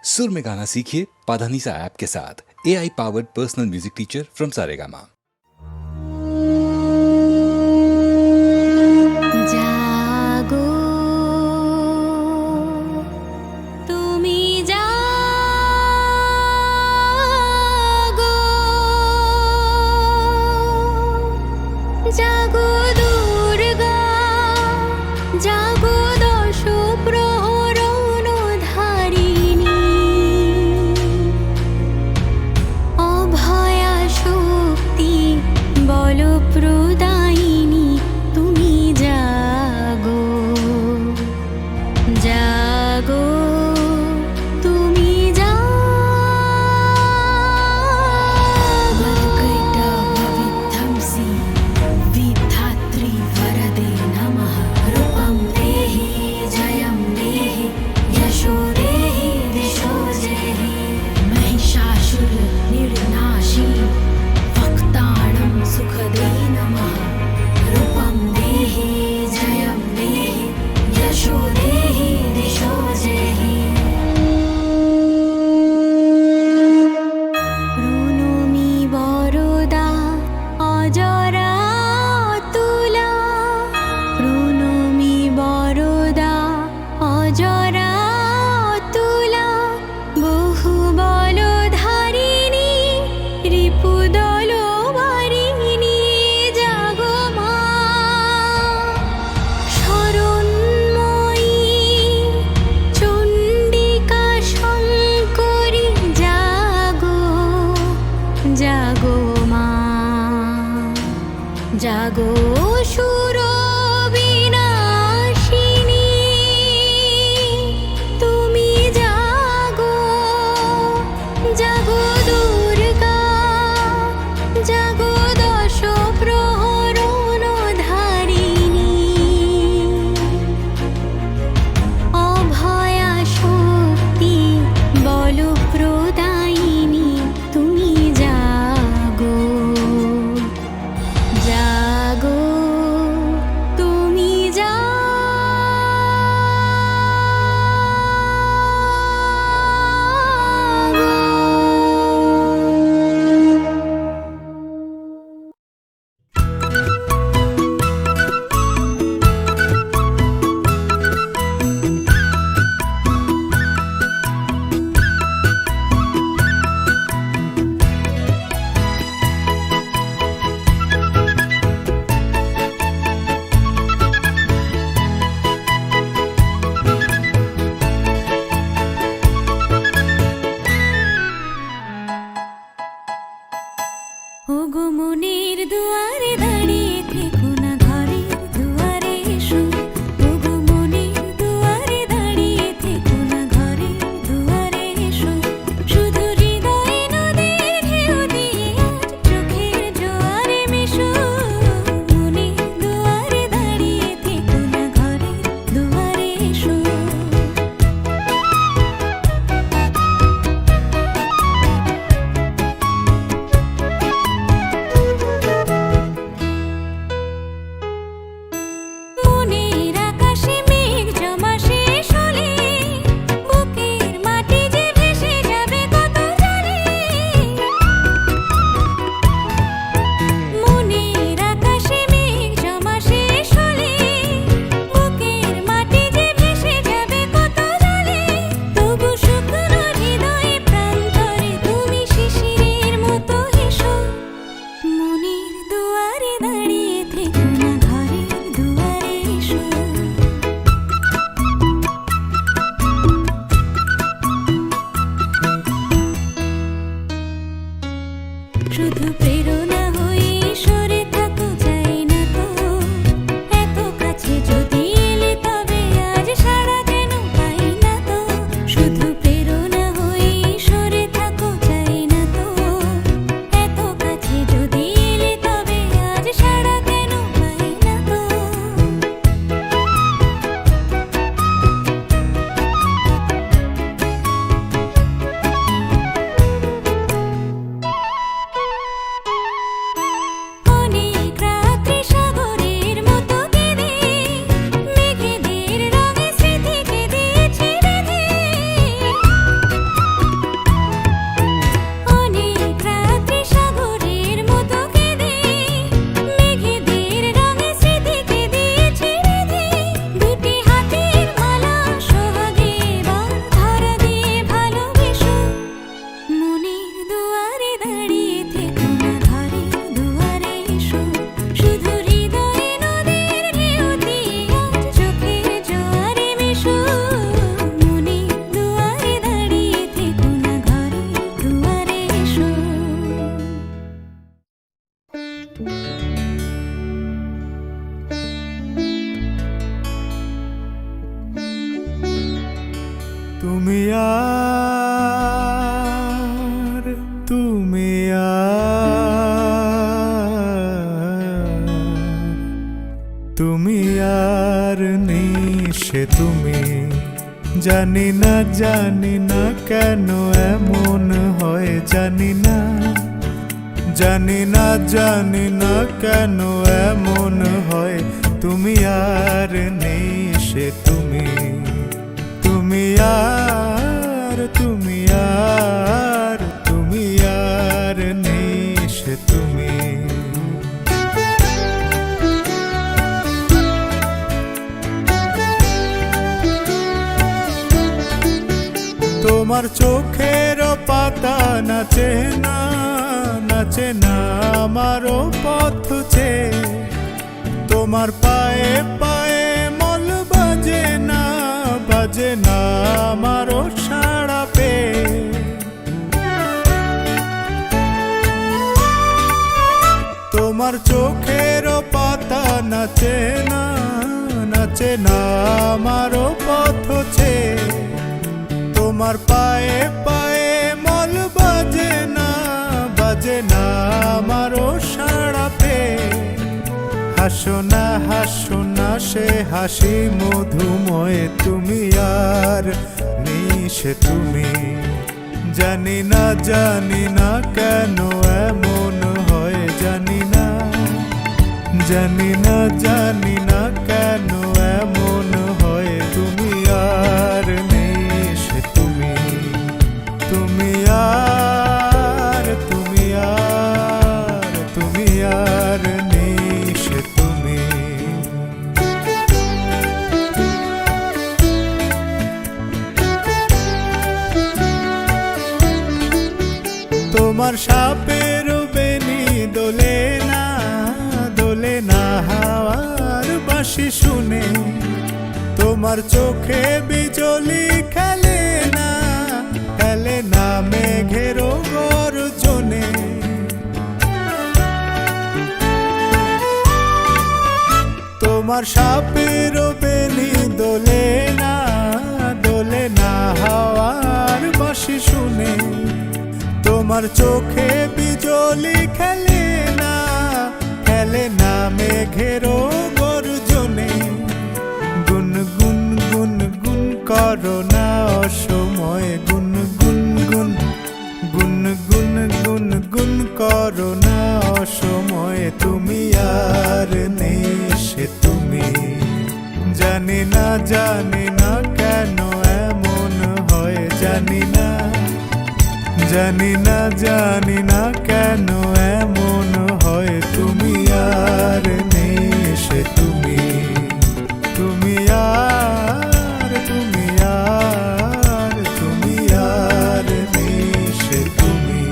सुर में गाना सीखिए पाधानीसा ऐप के साथ। AI powered personal music teacher from Saregama. জাগো তুমি জাগো জাগো দুর্গা জাগো দশ প্রহরণ ধারিণী অভয়া শক্তি জানি না কেন এমন হয়, জানি না কেন এমন হয়। তুমি আর নেই সে তুমি আর নেই সে তুমি। তোমার চোখের পাতা নাচে না আমারও পথ চেয়ে। তোমার পায়ে পায়ে মল বাজে না আমারও সাড়া পেয়ে। তোমার চোখের পাতা নাচে না আমারও পথ চেয়ে। তোমার পায়ে পায়ে মল বাজে না আমারও সাড়া পেয়ে। হাসো না সে হাসি মধুময়, তুমি আর নেই সে তুমি। জানি না কেন এমন হয়, জানি না কেন এমন হয়। তুমি আর নেই সে তুমি আর নেই সে তুমি। তোমার সাপের বেনি দোলে না হাওয়ার বাঁশি শুনে। তোমার চোখে বিজলি খেলে না মেঘের গর্জনে। তোমার সাপের বেনি দোলে না হাওয়ার বাঁশি শুনে। তোমার চোখে বিজলি খেলে না মেঘের গর্জনে। গুন করো না অসময়, গুন করো না অসময়। তুমি আর নেই সে তুমি। জানি না কেন এমন হয়, জানি না কেন এমন হয়। তুমি আর নেই সে তুমি আর নেই সে তুমি।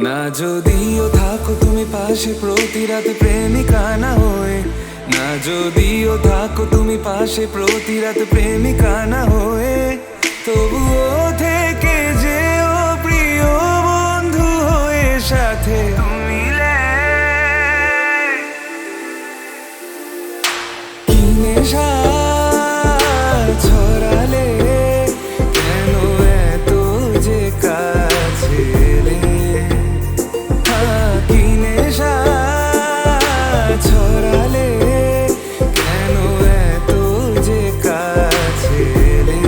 না যদিও থাকো তুমি পাশে প্রতি রাতে প্রেমিকা না হয়ে। না যদিও থাকো তুমি পাশে প্রতি রাতে প্রেমিকা না হয়ে। তবুও থেকে যেও প্রিয় বন্ধু হয়ে সাথে মিলে। কি নেশা ছড়ালে কেন এত যে কাছে এলে। কি নেশা ছড়ালে কেন এত যে কাছে এলে।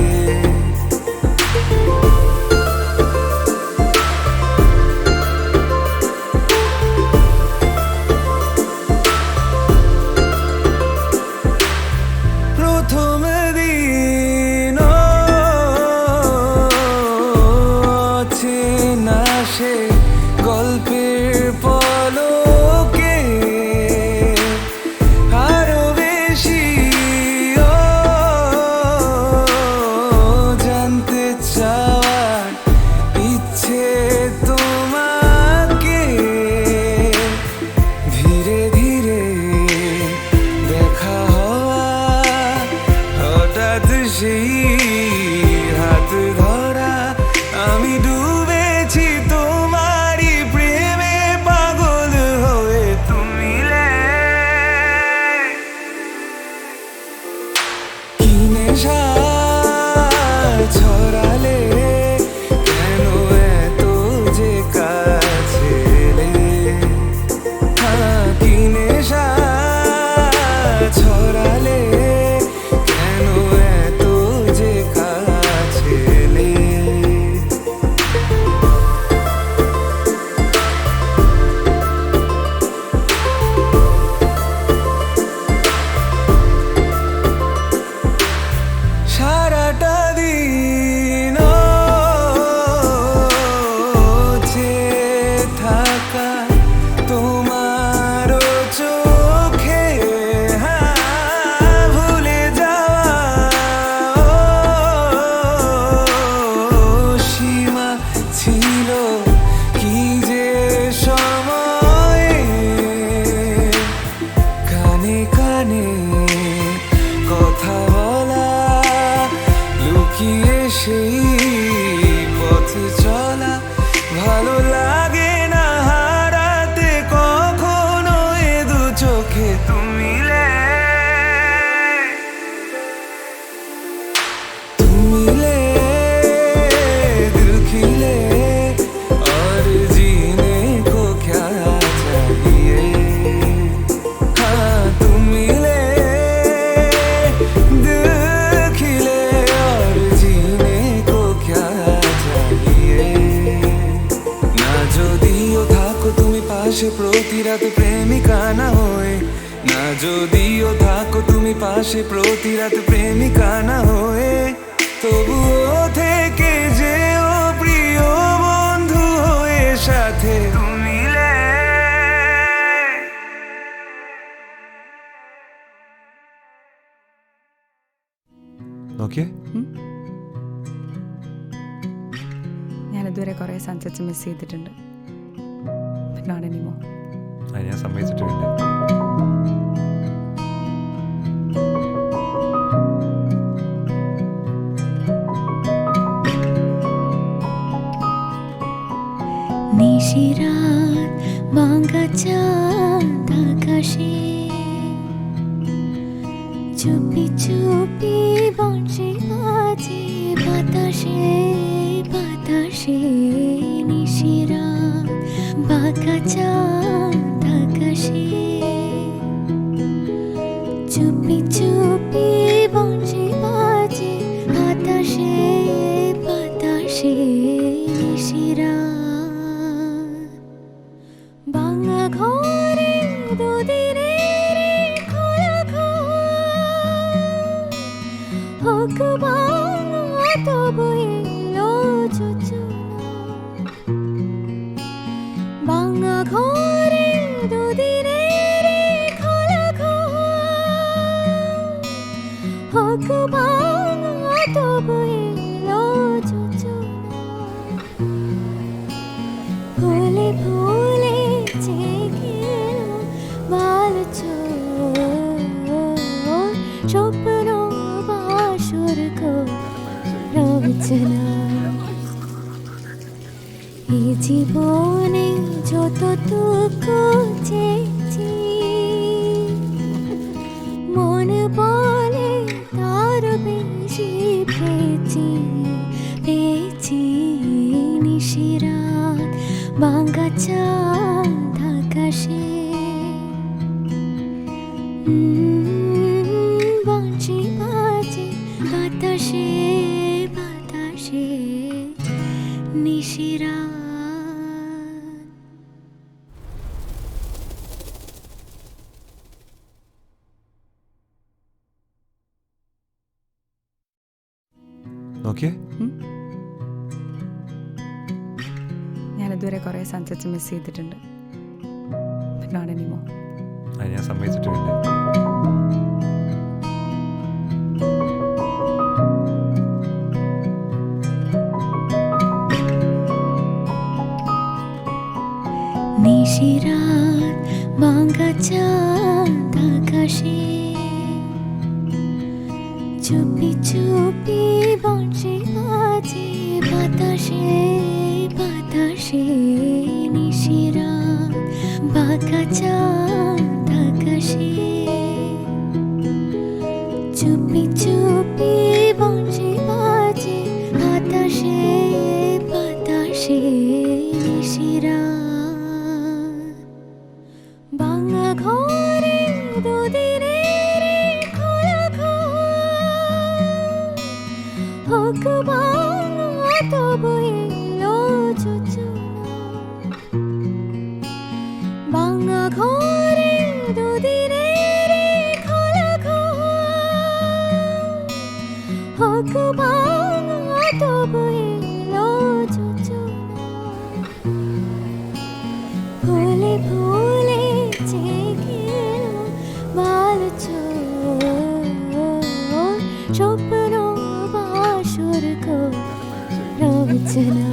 ছড়ালে কেন এত যে কাছে এলে? সারাটা দিন চেয়ে থাকা তোমারও চোখে ভুলে যাওয়া সীমা ছিল কি যে সময়ে কানে কানে কথা বলা লুকিয়ে সেই পথ চলা ভালো লাগে না হারাতে কখনো এ দু চোখে তুমি दिल खिले और जीने को क्या चाहिए? हाँ तुम मिले दिल खिले और जीने को क्या चाहिए? না যদিও থাকো তুমি পাশে প্রতি রাতে প্রেমিকা না হয়ে, না যদিও থাকো তুমি পাশে প্রতি রাতে প্রেমিকা না হয়ে, তবুও থেকে যেও প্রিয় বন্ধু হয়ে সাথে তুমি നോക്കിയേ ഞാനിതുവരെ കുറേ സൺസെറ്റ്സ് മിസ് ചെയ്തിട്ടുണ്ട്. But not anymore. അത് ഞാൻ സമ്മതിച്ചിട്ടുണ്ട്. নিশিরাত ভাঙা চাঁদ আকাশে চুপি চুপি বংশী বাজে বাতাসে বাতাসে। নিশিরাত ভাঙা চাঁদ আকাশে চুপি চুপি বংশী বাজে বাতাসে বাতাসে। নিশিরাত ভাঙা ঘরে দুদিনের খোলা হোক ভাঙা তবু এলো যোজনা। ভাঙা ঘরে দুদিনের খোলা হোক ভাঙা তবু এলো যোজনা। ভুলে ভুলে জেগে ভালো স্বপ্ন বাসর রচনা। এই জীবনে যতটুকু চেয়েছি মন বলে তার বেশি পেয়েছি পেয়েছি। নিশিরাত ভাঙা চাঁদ আকাশে বংশী বাজে বাতাসে বাতাসে। নিশিরাত നോക്കിയേ ഞാനിതുവരെ കുറേ സൺസെറ്റ്സ് മിസ് ചെയ്തിട്ടുണ്ട്. But not anymore. അത് ഞാൻ സമ്മതിച്ചിട്ടുണ്ട്. নিশিরাত ভাঙা চাঁদ আকাশে চুপি চুপি বংশী বাজে বাতাসে বাতাসে। নিশিরাত ভাঙা চাঁদ আকাশে চুপি চুপি বংশী বাজে বাতাসে বাতাসে। নিশিরাত ভাঙা ঘরে দুদিনের হোক ভাঙা তবু এলো যোজনা ভাঙা ঘরে দুদিনের খোলা ঘর হোক ভাঙা তবু এলো যোজনা ভুলে ভুলে জেগে এলো বালচোর স্বপ্ন বাসর রচনা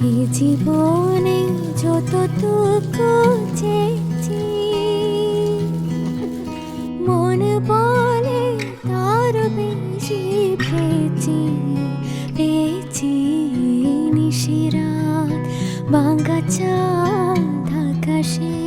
এই জীবনে যতটুকু চেয়েছি মন বলে তার বেশি পেয়েছি পেয়েছি নিশিরাত ভাঙা চাঁদ আকাশে